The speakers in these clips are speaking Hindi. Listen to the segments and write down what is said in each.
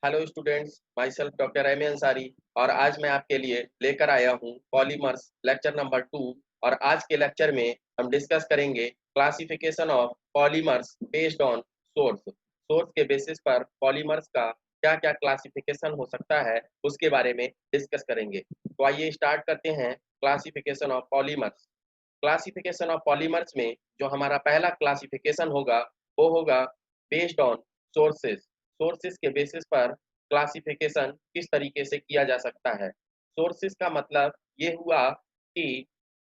Hello students, myself doctor M A Ansari. और आज मैं आपके लिए लेकर आया हूँ पॉलीमर्स लेक्चर नंबर 2। और आज के लेक्चर में हम डिस्कस करेंगे classification of polymers based on source. Source के बेसिस पर पॉलीमर्स का क्या क्या क्लासिफिकेशन हो सकता है उसके बारे में डिस्कस करेंगे। तो आइए स्टार्ट करते हैं classification of polymers. Classification of polymers में जो हमारा पहला क्लासिफिकेशन होगा वो होगा बेस्ड ऑन सोर्सेस। सोर्सेस के बेसिस पर क्लासिफिकेशन किस तरीके से किया जा सकता है। सोर्सेस का मतलब ये हुआ कि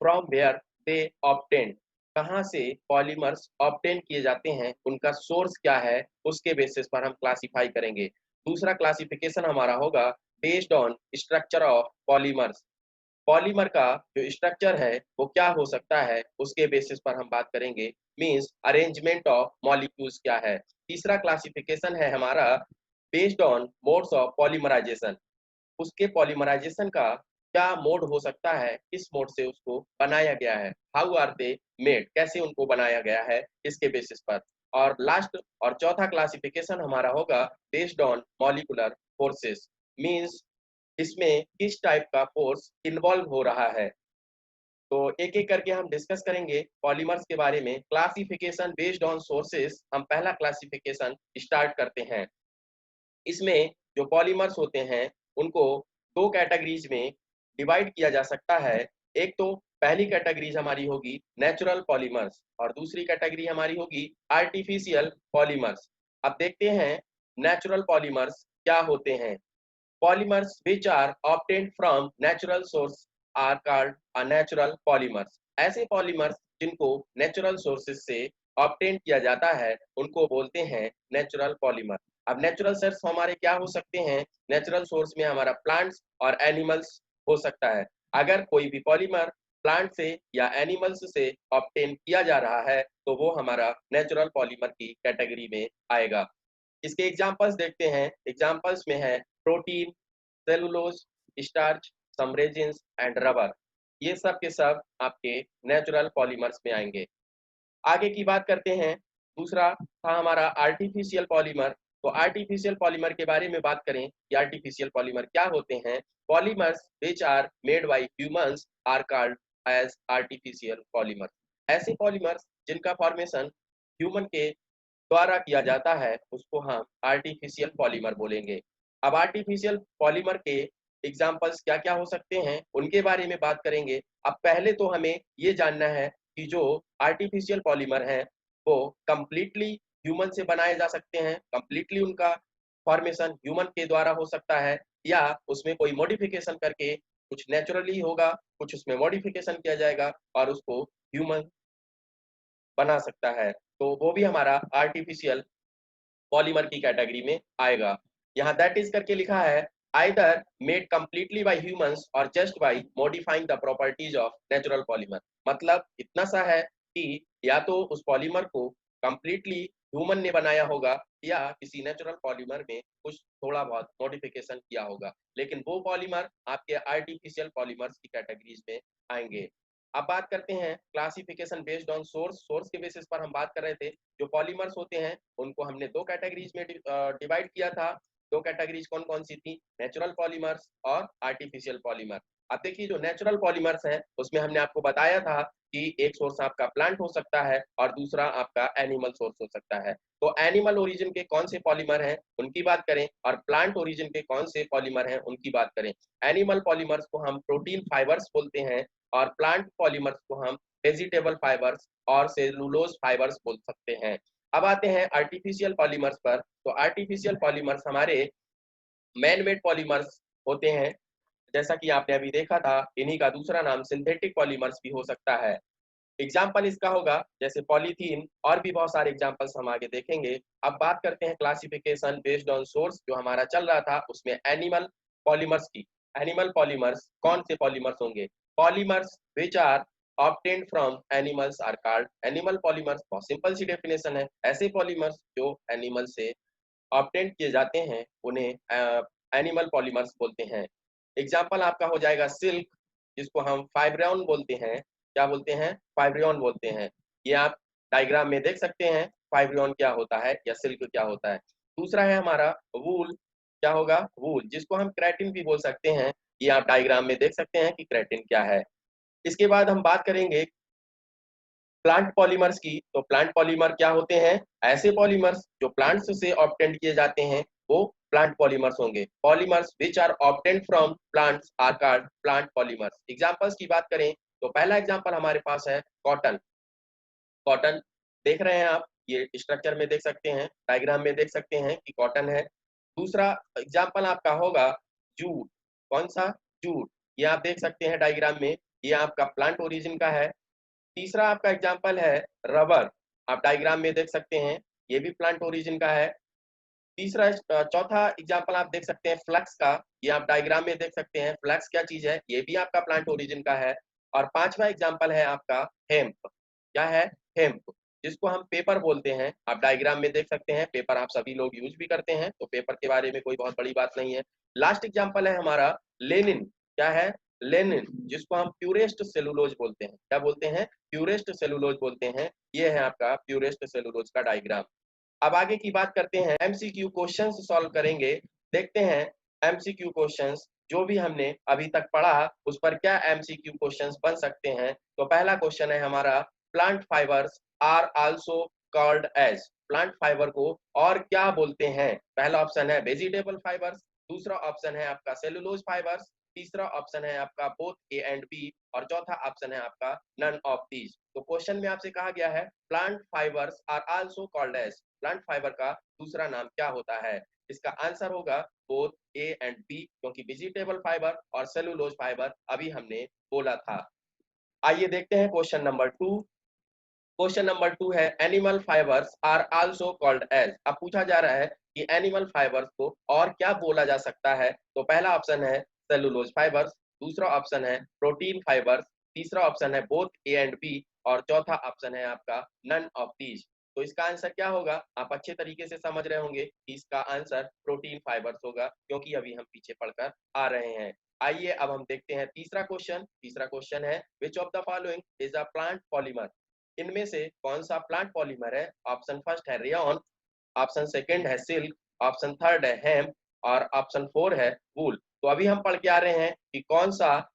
फ्रॉम वेयर दे ऑब्टेन, कहाँ से पॉलीमर्स ऑब्टेन किए जाते हैं, उनका सोर्स क्या है, उसके बेसिस पर हम क्लासिफाई करेंगे। दूसरा क्लासिफिकेशन हमारा होगा based on structure of polymers. Polymer का जो स्ट्रक्चर है वो क्या हो सकता है उसके बेसिस पर हम बात करेंगे। मींस अरेंजमेंट ऑफ मॉलिक्यूल्स क्या है। तीसरा क्लासिफिकेशन है हमारा based on modes of polymerization. उसके पॉलीमराइजेशन का क्या मोड हो सकता है, किस मोड से उसको बनाया गया है, हाउ आर दे मेड, कैसे उनको बनाया गया है, इसके बेसिस पर। और लास्ट और चौथा क्लासिफिकेशन हमारा होगा based on molecular forces. Means इसमें किस टाइप का फोर्स इन्वॉल्व हो रहा है। तो एक एक करके हम डिस्कस करेंगे पॉलीमर्स के बारे में। क्लासिफिकेशन बेस्ड ऑन सोर्सेस, हम पहला क्लासिफिकेशन स्टार्ट करते हैं। इसमें जो पॉलीमर्स होते हैं उनको दो कैटेगरीज में डिवाइड किया जा सकता है। एक तो पहली कैटेगरीज हमारी होगी नेचुरल पॉलीमर्स और दूसरी कैटेगरी हमारी होगी आर्टिफिशियल पॉलीमर्स। अब देखते हैं नेचुरल पॉलीमर्स क्या होते हैं। Polymers which are obtained from natural source are called a natural polymers। ऐसे पॉलीमर्स जिनको नेचुरल सोर्सेज से ऑब्टेन किया जाता है उनको बोलते हैं नेचुरल पॉलीमर। अब नेचुरल सोर्स हमारे क्या हो सकते हैं। नेचुरल सोर्स में हमारा प्लांट्स और एनिमल्स हो सकता है। अगर कोई भी पॉलीमर प्लांट से या एनिमल्स से ऑब्टेन किया जा रहा है तो वो हमारा नेचुरल पॉलीमर की कैटेगरी में आएगा। इसके एग्जांपल्स देखते हैं। एग्जांपल्स में है protein, cellulose, starch, some resins and rubber. ये सब के सब आपके नेचुरल पॉलीमर्स में आएंगे। आगे की बात करते हैं। दूसरा था हमारा आर्टिफिशियल पॉलीमर। तो आर्टिफिशियल पॉलीमर के बारे में बात करें कि आर्टिफिशियल पॉलीमर क्या होते हैं। Polymers which are made by humans are called as artificial polymer. ऐसे पॉलीमर्स जिनका फॉर्मेशन ह्यूमन के द्वारा किया जाता है उसको हम आर्टिफिशियल पॉलीमर बोलेंगे। अब आर्टिफिशियल पॉलीमर के एग्जाम्पल्स क्या क्या हो सकते हैं उनके बारे में बात करेंगे। अब पहले तो हमें ये जानना है कि जो आर्टिफिशियल पॉलीमर हैं वो कंप्लीटली ह्यूमन से बनाए जा सकते हैं, कंप्लीटली उनका फॉर्मेशन ह्यूमन के द्वारा हो सकता है, या उसमें कोई मॉडिफिकेशन करके कुछ नेचुरली होगा, कुछ उसमें मॉडिफिकेशन किया जाएगा और उसको ह्यूमन बना सकता है। तो वो भी हमारा आर्टिफिशियल पॉलीमर की कैटेगरी में आएगा। यहाँ दैट इज करके लिखा है either made completely by humans और just by modifying the properties of natural polymer. मतलब इतना सा है कि या तो उस पॉलीमर को कंप्लीटली ह्यूमन ने बनाया होगा या किसी नेचुरल पॉलीमर में कुछ थोड़ा बहुत मॉडिफिकेशन किया होगा, लेकिन वो पॉलीमर आपके आर्टिफिशियल पॉलीमर्स की कैटेगरीज में आएंगे। अब बात करते हैं classification based on source. Source के बेसिस पर हम बात कर रहे थे। जो पॉलीमर्स होते हैं उनको हमने दो कैटेगरीज में डिवाइड किया था। दो कैटेगरीज कौन कौन सी थी, नेचुरल पॉलीमर्स और आर्टिफिशियल पॉलीमर। अब देखिए जो नेचुरल पॉलीमर्स हैं उसमें हमने आपको बताया था कि एक सोर्स आपका प्लांट हो सकता है और दूसरा आपका एनिमल सोर्स हो सकता है। तो एनिमल ओरिजिन के कौन से पॉलीमर हैं उनकी बात करें और प्लांट ओरिजिन के कौन से पॉलीमर हैं उनकी बात करें। एनिमल पॉलीमर्स को हम प्रोटीन फाइबर्स बोलते हैं और प्लांट पॉलीमर्स को हम वेजिटेबल फाइबर्स और सेलुलोज फाइबर्स बोल सकते हैं। अब आते हैं आर्टिफिशियल पॉलीमर्स पर। तो आर्टिफिशियल पॉलीमर्स हमारे मैन मेड पॉलीमर्स होते हैं। जैसा कि आपने अभी देखा था, इन्हीं का दूसरा नाम सिंथेटिक पॉलीमर्स भी हो सकता है। एग्जाम्पल इसका होगा जैसे पॉलीथीन, और भी बहुत सारे एग्जाम्पल्स हम आगे देखेंगे। अब बात करते हैं क्लासिफिकेशन बेस्ड ऑन सोर्स जो हमारा चल रहा था उसमें एनिमल पॉलीमर्स की। एनिमल पॉलीमर्स कौन से पॉलीमर्स होंगे। Polymers which are obtained from animals are called animal polymers. बहुत सिंपल सी डेफिनेशन है। ऐसे पॉलीमर्स जो एनिमल से ऑब्टेन्ड किए जाते हैं उन्हें एनिमल पॉलीमर्स बोलते हैं। एग्जाम्पल आपका हो जाएगा सिल्क, जिसको हम फाइब्रियन बोलते हैं। क्या बोलते हैं, फाइब्रियन बोलते हैं। ये आप डायग्राम में देख सकते हैं फाइब्रियन क्या होता है या सिल्क क्या होता है। दूसरा है हमारा वूल। क्या होगा, वूल, जिसको हम क्रेटिन भी बोल सकते हैं। ये आप डायग्राम में देख सकते हैं कि क्रेटिन क्या है। इसके बाद हम बात करेंगे प्लांट पॉलीमर्स की। तो प्लांट पॉलीमर क्या होते हैं, ऐसे पॉलीमर्स जो प्लांट्स से ऑब्टेन किए जाते हैं वो प्लांट पॉलीमर्स होंगे। Polymers which are obtain from plants are called plant polymers. Examples की बात करें तो पहला एग्जांपल हमारे पास है कॉटन। कॉटन देख रहे हैं आप, ये स्ट्रक्चर में देख सकते हैं, डायग्राम में देख सकते हैं कि कॉटन है। दूसरा एग्जांपल आपका होगा जूट। कौन सा, जूट, ये आप देख सकते हैं डायग्राम में, ये आपका प्लांट ओरिजिन का है। तीसरा आपका एग्जांपल है रबर, आप डायग्राम में देख सकते हैं, ये भी प्लांट ओरिजिन का है। चौथा एग्जांपल आप देख सकते हैं फ्लैक्स का, ये आप डायग्राम में देख सकते हैं, फ्लैक्स क्या चीज है, ये भी आपका प्लांट ओरिजिन का है। और पांचवा एग्जांपल है आपका हेम्प। क्या है, हेम्प, जिसको हम पेपर बोलते हैं, आप डायग्राम में देख सकते हैं, पेपर आप सभी लोग यूज भी करते हैं, तो पेपर के बारे में कोई बहुत बड़ी बात नहीं है। लास्ट एग्जांपल है हमारा लेनिन। क्या है, लेनिन, जिसको हम प्यूरेस्ट सेलुलोज बोलते हैं। क्या बोलते हैं, प्यूरेस्ट सेलुलोज बोलते हैं। ये है आपका प्यूरेस्ट सेलुलोज का डायग्राम। अब आगे की बात करते हैं, एमसीक्यू क्वेश्चंस सॉल्व करेंगे। देखते हैं एमसीक्यू क्वेश्चंस जो भी हमने अभी तक पढ़ा उस पर क्या एमसीक्यू क्वेश्चंस बन सकते हैं। तो पहला क्वेश्चन है हमारा, plant fibres are also called as, plant fibre को और क्या बोलते हैं। पहला ऑप्शन है वेजिटेबल फाइबर्स, दूसरा ऑप्शन है आपका सेलुलोज फाइबर्स, तीसरा ऑप्शन है आपका बोथ ए एंड बी, और चौथा ऑप्शन है आपका नन ऑफ दीज। तो क्वेश्चन में आपसे कहा गया है plant fibres are also called as, plant fibre का दूसरा नाम क्या होता है। इसका आंसर होगा बोथ ए एंड बी, क्योंकि वेजिटेबल फाइबर और सेलुलोज फाइबर अभी हमने बोला था। आइए देखते हैं क्वेश्चन नंबर 2। क्वेश्चन नंबर 2 है animal fibres are also called as. अब पूछा जा रहा है कि एनिमल फाइबर्स को और क्या बोला जा सकता है। तो पहला ऑप्शन है सेलुलोज फाइबर्स, दूसरा ऑप्शन है प्रोटीन फाइबर्स, तीसरा ऑप्शन है बोथ ए एंड बी, और चौथा ऑप्शन है आपका नन ऑफ दीज। तो इसका आंसर क्या होगा, आप अच्छे तरीके से समझ रहे होंगे कि इसका आंसर प्रोटीन फाइबर्स होगा, क्योंकि अभी हम पीछे पढ़कर आ रहे हैं। आइए अब हम देखते हैं तीसरा क्वेश्चन। तीसरा क्वेश्चन है which of the following is a plant polymer, इनमें से कौन सा प्लांट पॉलीमर है। ऑप्शन फर्स्ट है रेयन, ऑप्शन सेकंड है सिल्क, ऑप्शन थर्ड है हेम्प, और ऑप्शन फोर है वूल। तो अभी हम पढ़ के आ रहे हैं कि कौन सा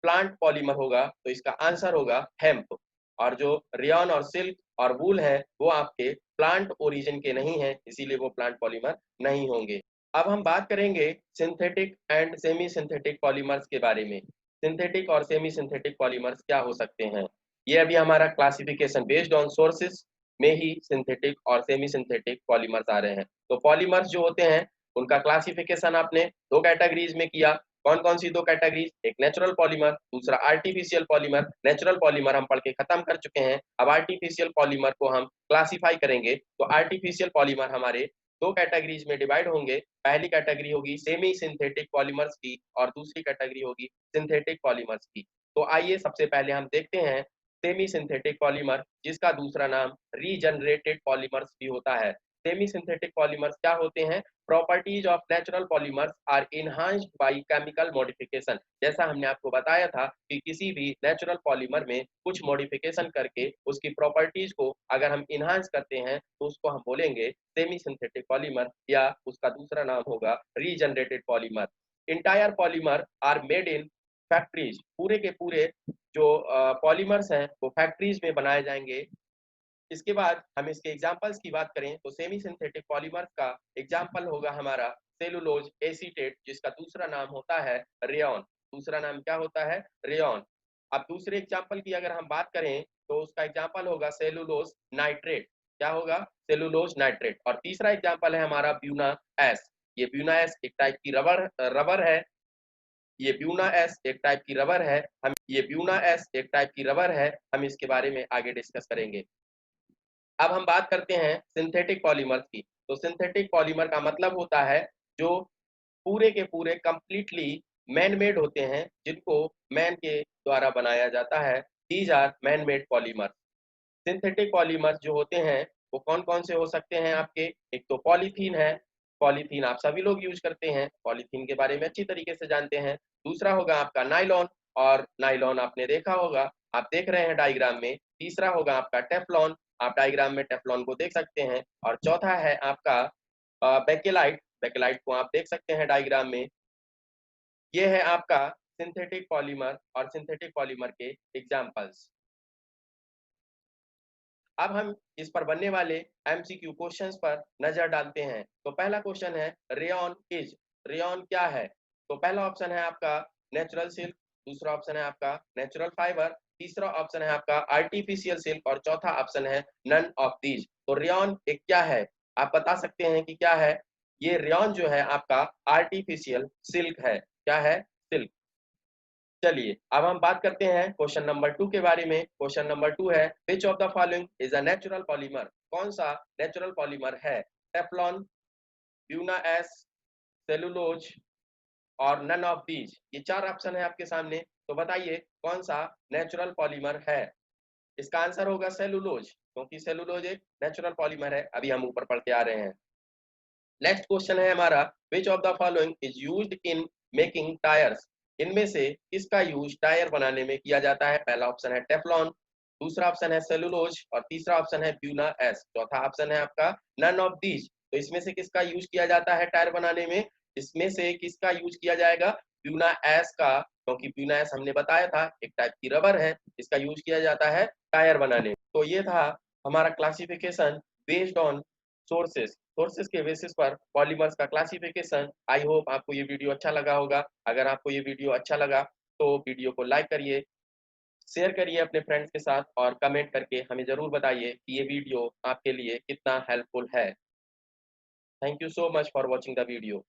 प्लांट पॉलीमर होगा, तो इसका आंसर होगा हेम्प। और जो रेयन और सिल्क और वूल है वो आपके प्लांट ओरिजिन के नहीं है, इसीलिए वो प्लांट पॉलीमर नहीं होंगे। अब हम बात करेंगे synthetic and semi synthetic polymers के बारे में। सिंथेटिक और सेमी सिंथेटिक पॉलीमर्स क्या हो सकते हैं, ये अभी हमारा क्लासिफिकेशन बेस्ड ऑन सोर्सेस में ही सिंथेटिक और सेमी सिंथेटिक पॉलीमर्स आ रहे हैं। तो पॉलीमर्स जो होते हैं उनका क्लासिफिकेशन आपने दो कैटेगरीज में किया। कौन कौन सी दो कैटेगरीज, एक नेचुरल पॉलीमर, दूसरा आर्टिफिशियल पॉलीमर। नेचुरल पॉलीमर हम पढ़ के खत्म कर चुके हैं, अब आर्टिफिशियल पॉलीमर को हम क्लासिफाई करेंगे। तो आर्टिफिशियल पॉलीमर हमारे दो कैटेगरीज में डिवाइड होंगे। पहली कैटेगरी होगी सेमी सिंथेटिक पॉलीमर्स की और दूसरी कैटेगरी होगी सिंथेटिक पॉलीमर्स की। तो आइए सबसे पहले हम देखते हैं सेमी सिंथेटिक पॉलीमर, जिसका दूसरा नाम रीजनरेटेड पॉलीमर्स भी होता है। सेमी सिंथेटिक पॉलीमर्स क्या होते हैं, properties of natural polymers are enhanced by chemical modification. जैसा हमने आपको बताया था कि किसी भी नेचुरल पॉलीमर में कुछ मॉडिफिकेशन करके उसकी प्रॉपर्टीज को अगर हम इनहांस करते हैं तो उसको हम बोलेंगे सेमी सिंथेटिक पॉलीमर, या उसका दूसरा नाम होगा regenerated polymer. Entire polymer are made in factories, पूरे के पूरे जो पॉलीमर्स हैं वो फैक्ट्रीज में बनाए जाएंगे। इसके बाद हम इसके एग्जांपल्स की बात करें तो सेमी सिंथेटिक पॉलीमर्स का एग्जांपल होगा हमारा सेलुलोज एसीटेट, जिसका दूसरा नाम होता है रेयन। दूसरा नाम क्या होता है, रेयन। अब दूसरे एग्जांपल की अगर हम बात करें तो उसका एग्जांपल होगा सेलुलोज नाइट्रेट। क्या होगा, सेलुलोज नाइट्रेट। और तीसरा एग्जांपल है हमारा ब्यूना एस। ये ब्यूना एस एक टाइप की रबर रबर है। ये ब्यूना एस एक टाइप की रबर है, हम इसके बारे में आगे डिस्कस करेंगे। अब हम बात करते हैं सिंथेटिक पॉलीमर्स की। तो सिंथेटिक पॉलीमर का मतलब होता है जो पूरे के पूरे कंप्लीटली मैन मेड होते हैं, जिनको मैन के द्वारा बनाया जाता है। These are man made polymer. Synthetic polymer जो होते हैं वो कौन कौन से हो सकते हैं आपके, एक तो पॉलीथीन है, पॉलीथीन आप सभी लोग यूज करते हैं, पॉलीथीन के बारे में अच्छी तरीके से जानते हैं। दूसरा होगा आपका नाइलॉन, और नाइलॉन आपने देखा होगा, आप देख रहे हैं डायग्राम में। तीसरा होगा आपका टेफ्लॉन, आप डायग्राम में टेफ्लॉन को देख सकते हैं। और चौथा है आपका बेकेलाइट, बैकलाइट को आप देख सकते हैं डायग्राम में। ये है आपका सिंथेटिक पॉलीमर और सिंथेटिक पॉलीमर के एग्जांपल्स। अब हम इस पर बनने वाले एमसीक्यू क्वेश्चंस पर नजर डालते हैं। तो पहला क्वेश्चन है रेयॉन क्या है? तो पहला ऑप्शन है आपका नेचुरल सिल्क, दूसरा ऑप्शन है आपका नेचुरल फाइबर, तीसरा ऑप्शन है आपका आर्टिफिशियल सिल्क और चौथा ऑप्शन है नन ऑफ दीज। तो रेयॉन एक क्या है, आप बता सकते हैं कि क्या है? ये रेयॉन जो है आपका आर्टिफिशियल सिल्क है। क्या है? सिल्क। चलिए अब हम बात करते हैं क्वेश्चन नंबर 2 के बारे में। क्वेश्चन नंबर 2 है which of the following is a natural polymer? कौन सा नेचुरल पॉलीमर है? टेफ्लॉन, ब्यूना एस, सेलुलोज और नन ऑफ दीज। ये चार ऑप्शन है आपके सामने। तो बताइए कौन सा नेचुरल पॉलीमर है? इसका आंसर होगा सेलुलोज, क्योंकि सेलुलोज एक नेचुरल पॉलीमर है। अभी हम ऊपर पढ़ते आ रहे हैं। नेक्स्ट क्वेश्चन है हमारा which of the following is used in making tyres? इनमें से किसका यूज टायर बनाने में किया जाता है? पहला ऑप्शन है टेफ्लॉन, दूसरा ऑप्शन है सेलुलोज और तीसरा ऑप्शन है ब्यूना एस, चौथा ऑप्शन है आपका नन ऑफ दीज। तो इसमें से किसका यूज किया जाता है टायर बनाने में? इसमें से किसका यूज किया जाएगा? ब्यूना एस का, क्योंकि ब्यूना एस हमने बताया था एक टाइप की रबर है, इसका यूज किया जाता है टायर बनाने में। तो ये था हमारा क्लासिफिकेशन बेस्ड ऑन सोर्सेस के बेसिस पर पॉलीमर्स का क्लासिफिकेशन। आई होप आपको ये वीडियो अच्छा लगा होगा। अगर आपको ये वीडियो अच्छा लगा तो वीडियो को लाइक करिए, शेयर करिए अपने फ्रेंड्स के साथ और कमेंट करके हमें ज़रूर बताइए कि ये वीडियो आपके लिए कितना हेल्पफुल है। Thank you so much for watching the video.